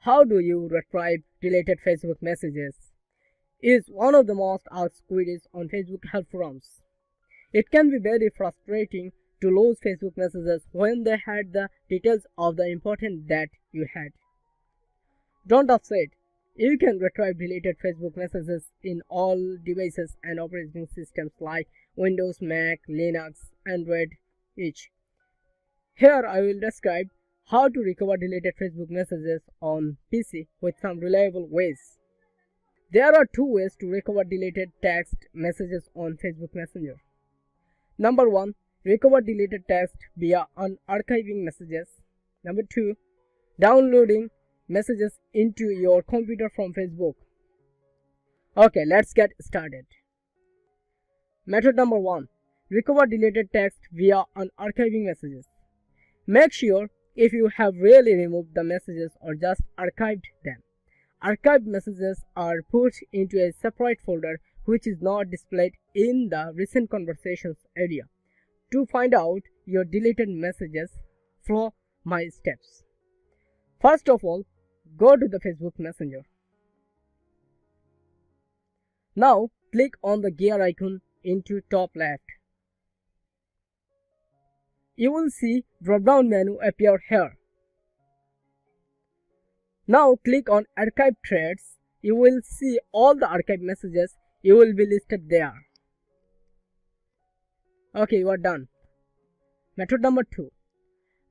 How do you retrieve deleted Facebook messages? Is one of the most asked queries on Facebook help forums. It can be very frustrating to lose Facebook messages when they had the details of the important that you had. Don't upset. You can retrieve deleted Facebook messages in all devices and operating systems like Windows, Mac, Linux, Android each. Here I will describe how to recover deleted Facebook messages on PC with some reliable ways. There are two ways to recover deleted text messages on Facebook Messenger. Number 1. Recover deleted text via unarchiving messages. Number 2. Downloading messages into your computer from Facebook. Okay, let's get started. Method number 1. Recover deleted text via unarchiving messages. Make sure if you have really removed the messages or just archived them. Archived messages are put into a separate folder which is not displayed in the recent conversations area. To find out your deleted messages, follow my steps. First of all, go to the Facebook Messenger. Now click on the gear icon into top left. You will see drop-down menu appear here. Now click on Archive Threads. You will see all the archived messages. You will be listed there. Okay, you are done. Method number 2.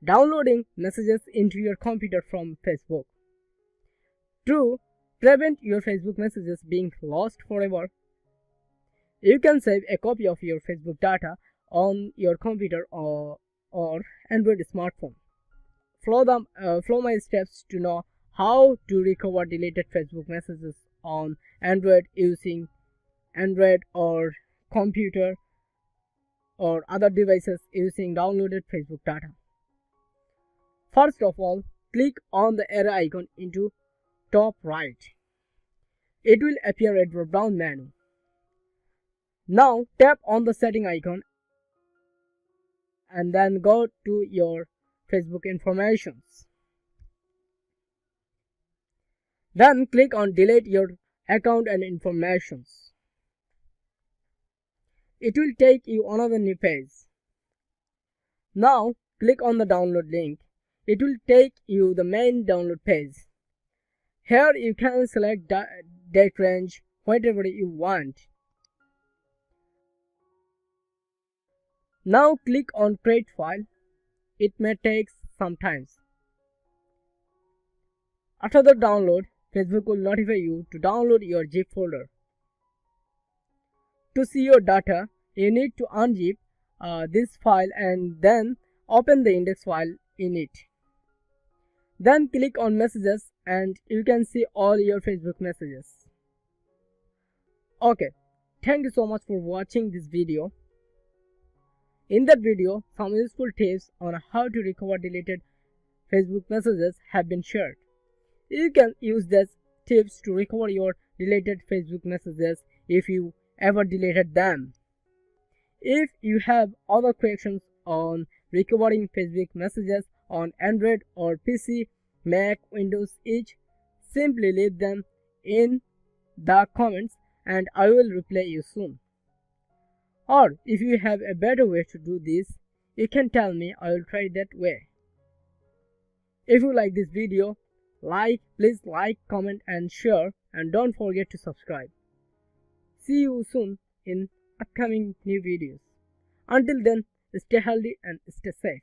Downloading messages into your computer from Facebook. To prevent your Facebook messages being lost forever, you can save a copy of your Facebook data on your computer or Android smartphone. Follow my steps to know how to recover deleted Facebook messages on Android using Android or computer or other devices using downloaded Facebook data. First of all, click on the arrow icon into top right. It will appear a drop-down menu. Now tap on the setting icon and then go to your Facebook informations. Then click on delete your account and informations. It will take you another new page. Now click on the download link. It will take you the main download page. Here you can select date range, whatever you want. Now click on create file. It may take some time. After the download, Facebook will notify you to download your zip folder. To see your data, you need to unzip this file and then open the index file in it. Then click on messages and you can see all your Facebook messages. Okay, thank you so much for watching this video. In that video, some useful tips on how to recover deleted Facebook messages have been shared. You can use these tips to recover your deleted Facebook messages if you ever deleted them. If you have other questions on recovering Facebook messages on Android or PC, Mac, Windows each, simply leave them in the comments and I will reply you soon. Or if you have a better way to do this, you can tell me. I will try that way. If you like this video, please like, comment and share, and don't forget to subscribe. See you soon in upcoming new videos. Until then, stay healthy and stay safe.